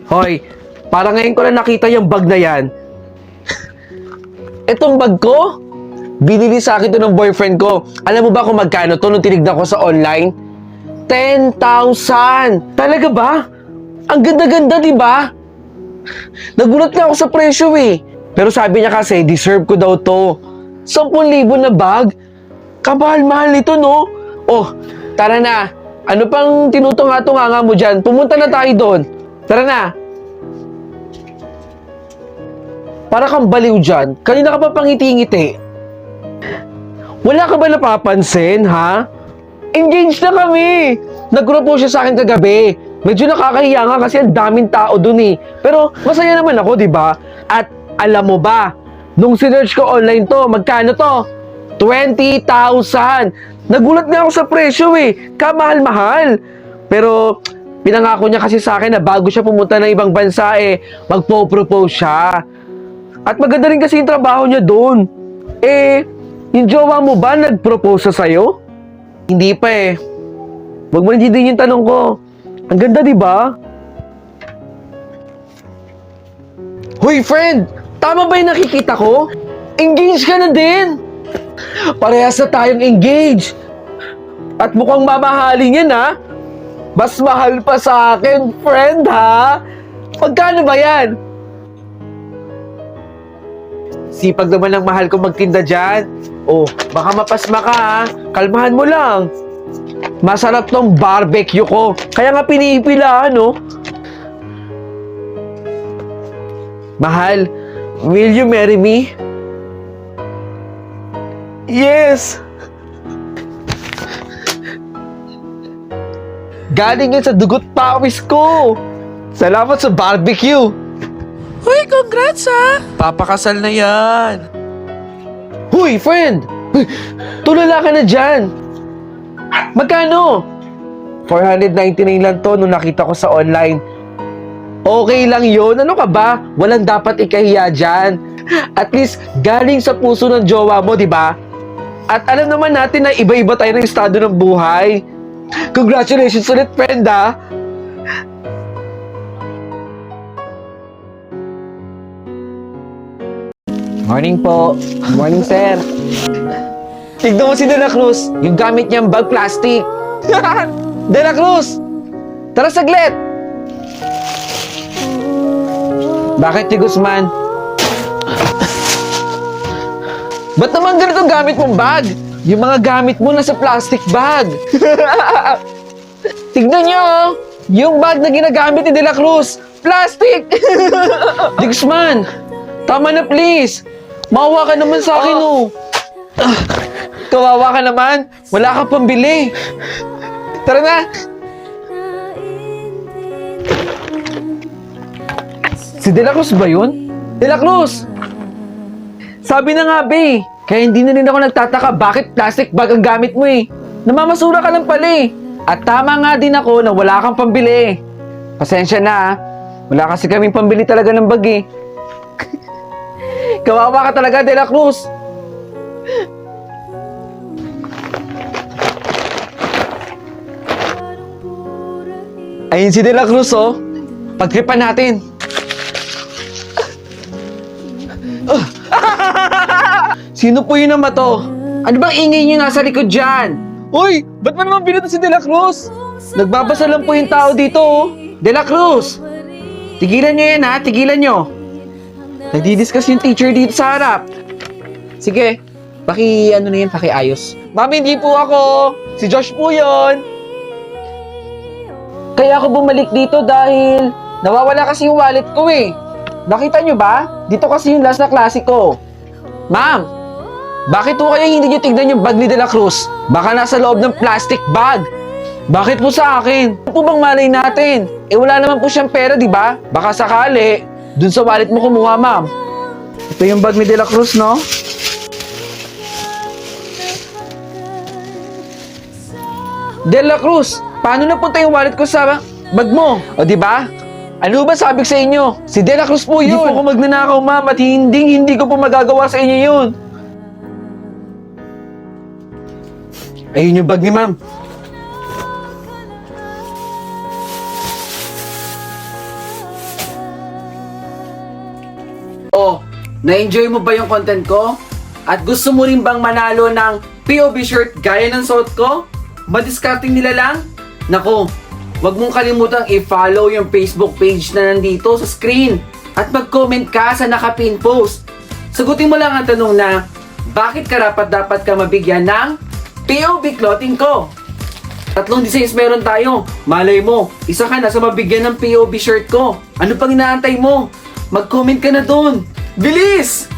Hoy, para ngayon ko na nakita yung bag na yan. Itong bag ko, binili sa akin to ng boyfriend ko. Alam mo ba kung magkano to nung tinignan ko sa online? 10,000! Talaga ba? Ang ganda-ganda, di ba? Nagulat nga ako sa presyo eh. Pero sabi niya kasi, deserve ko daw to. 10,000 na bag? Kamahal-mahal nito, no? Oh, tara na. Ano pang tinutunga-tunga mo dyan? Pumunta na tayo doon. Tara na. Para kang baliw dyan. Kanina ka pa pangiti-ngiti. Wala ka ba napapansin, ha? Engaged na kami! Nag-propose siya sa akin kagabi. Medyo nakakahiya nga kasi ang daming tao dun eh. Pero masaya naman ako, di ba? At alam mo ba, nung sinearch ko online to, magkano to? 20,000! Nagulat nga ako sa presyo eh. Kamahal-mahal. Pero pinangako niya kasi sa akin na bago siya pumunta ng ibang bansa eh, magpo-propose siya. At maganda rin kasi yung trabaho niya doon. Eh, yung jowa mo ba nag-propose sa'yo? Hindi pa eh. Huwag mo din yung tanong ko. Ang ganda, di ba? Hoy, friend! Tama ba yung nakikita ko? Engage ka na din! Parehas na tayong engage. At mukhang mamahalin yan, ha? Mas mahal pa sa akin, friend, ha? Magkano ba yan? Sipag naman ang mahal ko magtinda dyan. Oh, baka mapasma ka, ha? Kalmahan mo lang. Masarap tong barbecue ko. Kaya nga pinipilaan, no? Mahal, will you marry me? Yes! Galing yan sa dugot pawis ko. Salamat sa barbecue. Hoy, congrats ha! Papakasal na yan. Huy, friend! Tulala ka na dyan. Magkano? 499 lang to nung nakita ko sa online. Okay lang yun. Ano ka ba? Walang dapat ikahiya dyan. At least, galing sa puso ng jowa mo, di ba? At alam naman natin na iba-iba tayo ng estado ng buhay. Congratulations ulit, friend, ha? Morning po. Morning, sir. Tignan mo si De La Cruz. Yung gamit niyang bag plastic. De La Cruz! Tara saglit! Bakit, T. Guzman? Ba't naman ganito ang gamit mong bag? Yung mga gamit mo nasa plastic bag. Tignan niyo, oh. Yung bag na ginagamit ni De La Cruz. Plastic! T. Guzman, tama na please. Maawa ka naman sa akin, oh. Kawawa ka naman. Wala ka pambili. Tara na. Si De La Cruz ba yun? De La Cruz! Sabi na nga, be. Kaya hindi na rin ako nagtataka bakit plastic bag ang gamit mo eh. Namamasura ka lang pala eh. At tama nga din ako na wala kang pambili. Pasensya na ha. Wala kasi kaming pambili talaga ng bag eh. Kawawa ka talaga, De La Cruz. Ayun si De La Cruz, oh. Pagtripan natin. Sino po yun naman to? Ano bang ingay niyo nasa likod dyan? Uy! Ba't mo naman binito si De La Cruz? Nagbabasa lang po yung tao dito, oh. De La Cruz! Tigilan nyo yan, ha? Tigilan nyo. Nagdi-discuss yung teacher dito sa harap. Sige, pakiayos. Mami, hindi po ako. Si Josh po yun. Kaya ako bumalik dito dahil nawawala kasi yung wallet ko eh. Nakita nyo ba? Dito kasi yung last na klase ko. Ma'am, bakit po kaya hindi nyo tignan yung bag ni De La Cruz? Baka nasa loob ng plastic bag. Bakit po sa akin? Ano po bang malay natin? Eh wala naman po siyang pera, di ba? Baka sakali, dun sa wallet mo kumuha, ma'am. Ito yung bag ni De La Cruz, no? De La Cruz, paano napunta yung wallet ko sa bag mo? O di ba? Ano ba sabi ko sa inyo? Si De La Cruz po yun. Hindi po ako magnanakaw, ma'am, at hindi ko po magagawa sa inyo yun. Ayun yung bag ni ma'am. Na-enjoy mo ba yung content ko? At gusto mo rin bang manalo ng POV shirt gaya ng suot ko? Madiscarding nila lang? Nako, wag mong kalimutang i-follow yung Facebook page na nandito sa screen at mag-comment ka sa nakapin post. Sagutin mo lang ang tanong na, bakit dapat ka mabigyan ng POV clothing ko? 3 designs meron tayo. Malay mo, isa ka na sa mabigyan ng POV shirt ko. Ano pang inaantay mo? Mag-comment ka na dun. Bilis!